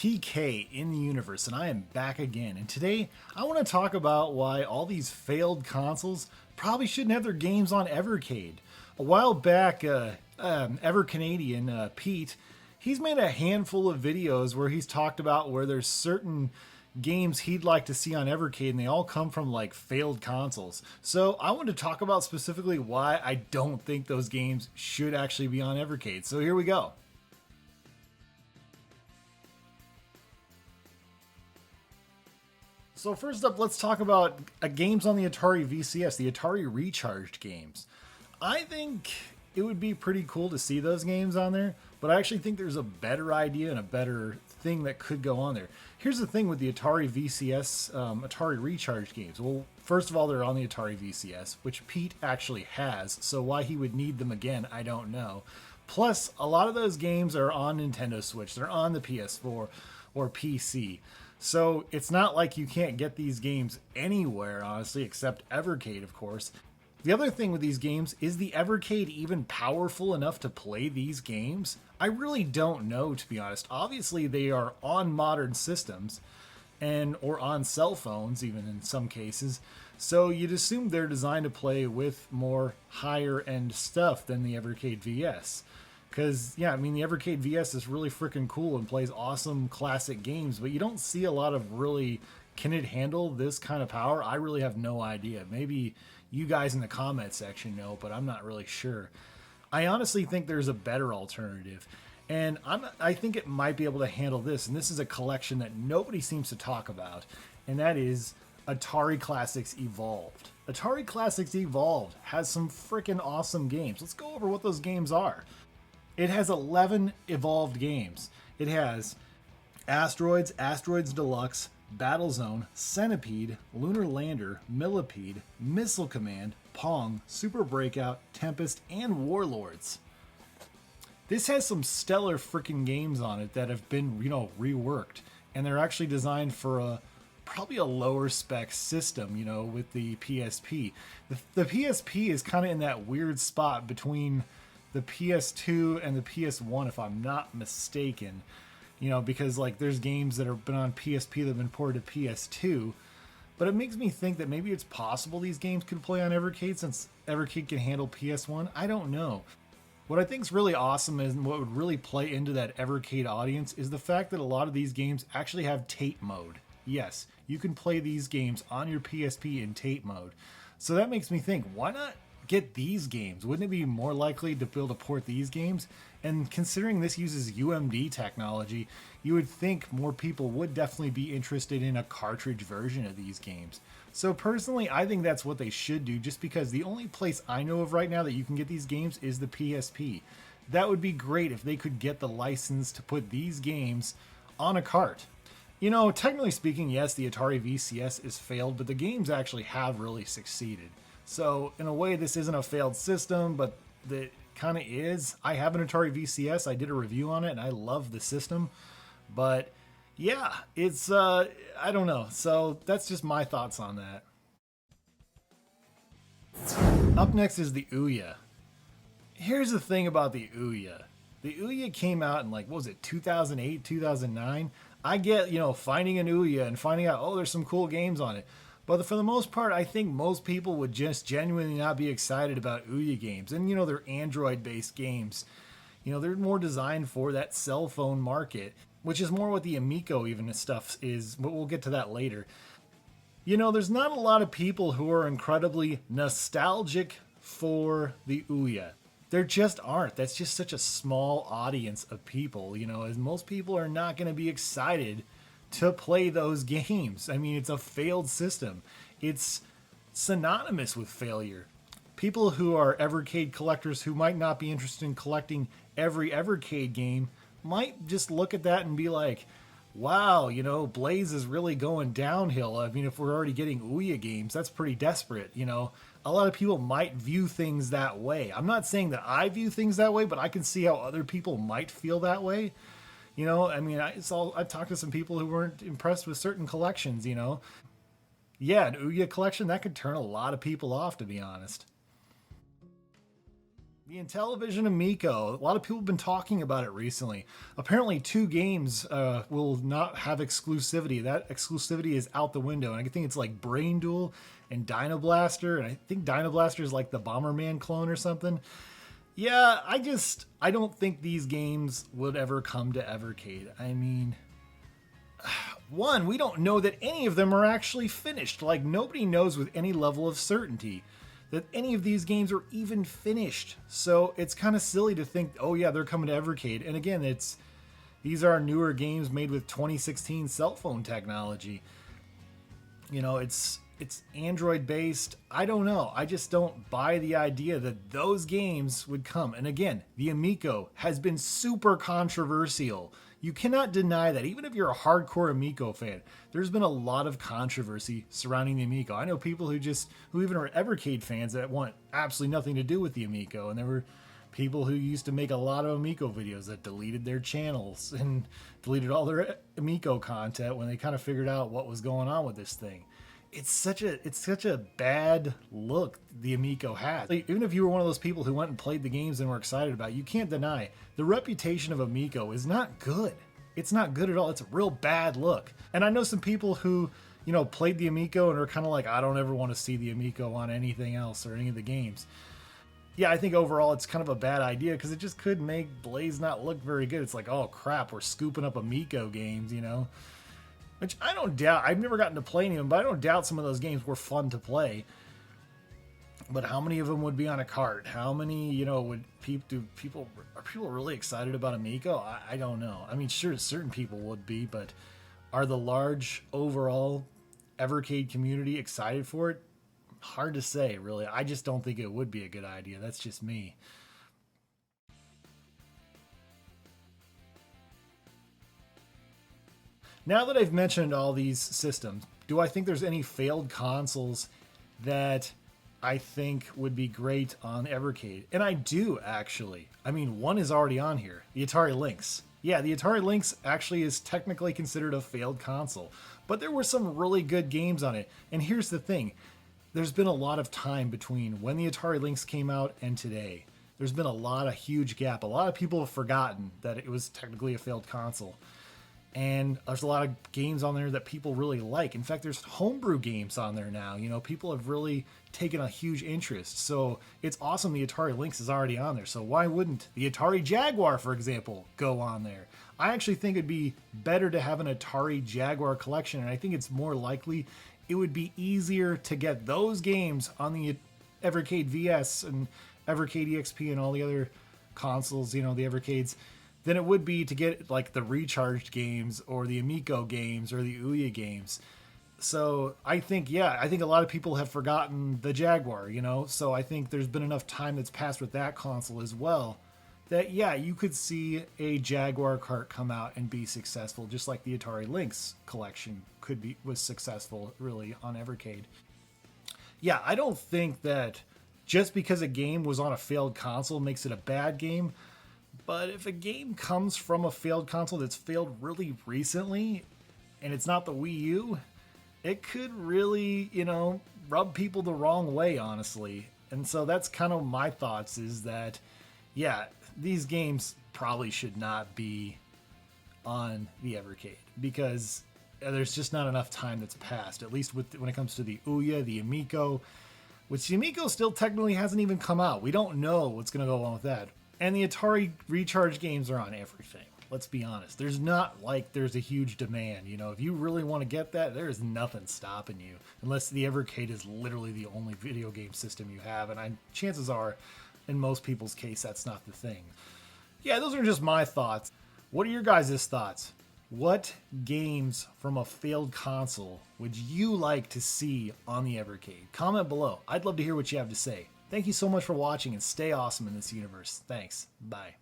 PK in the universe, and I am back again. And today I want to talk about why all these failed consoles probably shouldn't have their games on Evercade. A while back, Evercanadian Pete, he's made a handful of videos where he's talked about where there's certain games he'd like to see on Evercade, and they all come from like failed consoles. So I want to talk about specifically why I don't think those games should actually be on Evercade. So here we go. So first up, let's talk about games on the Atari VCS, the Atari Recharged games. I think it would be pretty cool to see those games on there, but I actually think there's a better idea and a better thing that could go on there. Here's the thing with the Atari VCS, Atari Recharged games. Well, first of all, they're on the Atari VCS, which Pete actually has, so why he would need them again, I don't know. Plus, a lot of those games are on Nintendo Switch. They're on the PS4 or PC. So it's not like you can't get these games anywhere, honestly, except Evercade, of course. The other thing with these games, is the Evercade even powerful enough to play these games? I really don't know, to be honest. Obviously, they are on modern systems, or on cell phones, even in some cases. So you'd assume they're designed to play with more higher-end stuff than the Evercade VS. Because, yeah, I mean, the Evercade VS is really freaking cool and plays awesome classic games, but you don't see a lot of really, can it handle this kind of power? I really have no idea. Maybe you guys in the comment section know, but I'm not really sure. I honestly think there's a better alternative, and I think it might be able to handle this, and this is a collection that nobody seems to talk about, and that is Atari Classics Evolved. Atari Classics Evolved has some freaking awesome games. Let's go over what those games are. It has 11 evolved games. It has Asteroids, Asteroids Deluxe, Battlezone, Centipede, Lunar Lander, Millipede, Missile Command, Pong, Super Breakout, Tempest, and Warlords. This has some stellar freaking games on it that have been, reworked. And they're actually designed for probably a lower spec system, with the PSP. The PSP is kind of in that weird spot between the PS2 and the PS1, if I'm not mistaken, because like there's games that have been on PSP that have been ported to PS2, but it makes me think that maybe it's possible these games could play on Evercade since Evercade can handle PS1. I don't know. What I think is really awesome and what would really play into that Evercade audience is the fact that a lot of these games actually have tape mode. Yes, you can play these games on your PSP in tape mode. So that makes me think, why not get these games? Wouldn't it be more likely to be able to port these games? And considering this uses UMD technology, you would think more people would definitely be interested in a cartridge version of these games. So personally, I think that's what they should do, just because the only place I know of right now that you can get these games is the PSP. That would be great if they could get the license to put these games on a cart. Technically speaking, yes, the Atari VCS is failed, but the games actually have really succeeded. So in a way, this isn't a failed system, but it kind of is. I have an Atari VCS. I did a review on it, and I love the system. But yeah, it's, I don't know. So that's just my thoughts on that. Up next is the Ouya. Here's the thing about the Ouya. The Ouya came out in 2008, 2009. I get, finding an Ouya and finding out, oh, there's some cool games on it. But for the most part, I think most people would just genuinely not be excited about Ouya games. And, they're Android-based games. They're more designed for that cell phone market, which is more what the Amico even stuff is, but we'll get to that later. There's not a lot of people who are incredibly nostalgic for the Ouya. There just aren't. That's just such a small audience of people, as most people are not going to be excited to play those games. I mean, it's a failed system. It's synonymous with failure. People who are Evercade collectors who might not be interested in collecting every Evercade game might just look at that and be like, wow, Blaze is really going downhill. I mean, if we're already getting Ouya games, that's pretty desperate. A lot of people might view things that way. I'm not saying that I view things that way, but I can see how other people might feel that way. I've talked to some people who weren't impressed with certain collections, Yeah, an Ouya collection, that could turn a lot of people off, to be honest. The Intellivision Amico. A lot of people have been talking about it recently. Apparently, 2 games will not have exclusivity. That exclusivity is out the window. And I think it's like Brain Duel and Dino Blaster. And I think Dino Blaster is like the Bomberman clone or something. Yeah, I don't think these games would ever come to Evercade. I mean, one, we don't know that any of them are actually finished. Like, nobody knows with any level of certainty that any of these games are even finished. So it's kind of silly to think, oh yeah, they're coming to Evercade. And again, these are newer games made with 2016 cell phone technology. You know, it's Android based. I don't know. I just don't buy the idea that those games would come. And again, the Amico has been super controversial. You cannot deny that. Even if you're a hardcore Amico fan, there's been a lot of controversy surrounding the Amico. I know people who even are Evercade fans that want absolutely nothing to do with the Amico. And there were people who used to make a lot of Amico videos that deleted their channels and deleted all their Amico content when they kind of figured out what was going on with this thing. It's such a bad look the Amico has. Like, even if you were one of those people who went and played the games and were excited about it, you can't deny the reputation of Amico is not good. It's not good at all. It's a real bad look. And I know some people who, you know, played the Amico and are kind of like, I don't ever want to see the Amico on anything else or any of the games. Yeah, I think overall it's kind of a bad idea because it just could make Blaze not look very good. It's like, oh crap, we're scooping up Amico games, you know? Which I don't doubt. I've never gotten to play any of them, but I don't doubt some of those games were fun to play. But how many of them would be on a cart? How many, you know, are people really excited about Amico? I don't know. I mean, sure, certain people would be, but are the large overall Evercade community excited for it? Hard to say, really. I just don't think it would be a good idea. That's just me. Now that I've mentioned all these systems, do I think there's any failed consoles that I think would be great on Evercade? And I do, actually. I mean, one is already on here, the Atari Lynx. Yeah, the Atari Lynx actually is technically considered a failed console, but there were some really good games on it. And here's the thing. There's been a lot of time between when the Atari Lynx came out and today. There's been a huge gap. A lot of people have forgotten that it was technically a failed console. And there's a lot of games on there that people really like. In fact, there's homebrew games on there now. You know, people have really taken a huge interest. So it's awesome the Atari Lynx is already on there. So why wouldn't the Atari Jaguar, for example, go on there? I actually think it'd be better to have an Atari Jaguar collection. And I think it's more likely it would be easier to get those games on the Evercade VS and Evercade EXP and all the other consoles, you know, the Evercades, than it would be to get like the recharged games or the Amico games or the Ouya games. So I think a lot of people have forgotten the Jaguar, you know? So I think there's been enough time that's passed with that console as well that, yeah, you could see a Jaguar cart come out and be successful, just like the Atari Lynx collection was successful really on Evercade. Yeah, I don't think that just because a game was on a failed console makes it a bad game. But if a game comes from a failed console that's failed really recently, and it's not the Wii U, it could really, you know, rub people the wrong way, honestly. And so that's kind of my thoughts is that, yeah, these games probably should not be on the Evercade because there's just not enough time that's passed, at least when it comes to the Ouya, the Amico, which the Amico still technically hasn't even come out. We don't know what's going to go on with that. And the Atari Recharge games are on everything. Let's be honest. There's not like there's a huge demand. You know, if you really want to get that, there is nothing stopping you. Unless the Evercade is literally the only video game system you have. And chances are, in most people's case, that's not the thing. Yeah, those are just my thoughts. What are your guys' thoughts? What games from a failed console would you like to see on the Evercade? Comment below. I'd love to hear what you have to say. Thank you so much for watching and stay awesome in this universe. Thanks. Bye.